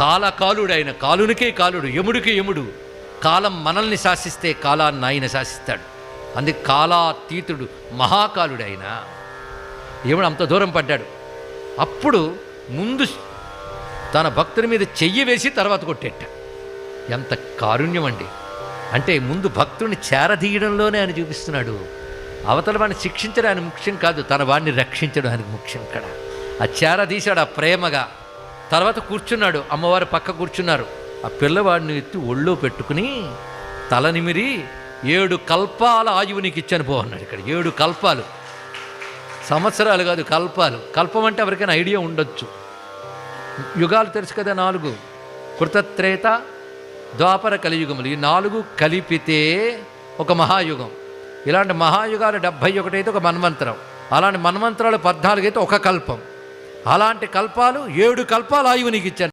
కాలకాలుడు ఆయన, కాలునికే కాలుడు, యముడికి యముడు. కాలం మనల్ని శాసిస్తే కాలాన్ని ఆయన శాసిస్తాడు. అందుకే కాలాతీతుడు, మహాకాలుడు ఆయన. యముడు అంత దూరం పడ్డాడు. అప్పుడు ముందు తన భక్తుని మీద చెయ్యి వేసి తర్వాత కొట్టేట. ఎంత కారుణ్యం అండి! అంటే ముందు భక్తుడిని చేరదీయడంలోనే ఆయన చూపిస్తున్నాడు. అవతల వాడిని శిక్షించడం ఆయన ముఖ్యం కాదు, తన వాడిని రక్షించడం ఆయనకు ముఖ్యం. ఇక్కడ ఆ చేరదీశాడు ఆ ప్రేమగా. తర్వాత కూర్చున్నాడు, అమ్మవారు పక్క కూర్చున్నారు. ఆ పిల్లవాడిని ఎత్తి ఒళ్ళో పెట్టుకుని తల నిమిరి 7 కల్పాల ఆయువు నీకు ఇచ్చాను పో అన్నాడు. ఇక్కడ 7 కల్పాలు, సంవత్సరాలు కాదు, కల్పాలు. కల్పం అంటే ఎవరికైనా ఐడియా ఉండొచ్చు. యుగాలు తెలుసు కదా, 4: కృతత్రేత, ద్వాపర, కలియుగములు. ఈ 4 కలిపితే ఒక మహాయుగం. ఇలాంటి మహాయుగాలు 71 అయితే ఒక మన్వంతరం. అలాంటి మన్వంతరాలు 14 అయితే ఒక కల్పం. అలాంటి కల్పాలు 7 కల్పాల ఆయువు నీకు ఇచ్చాను.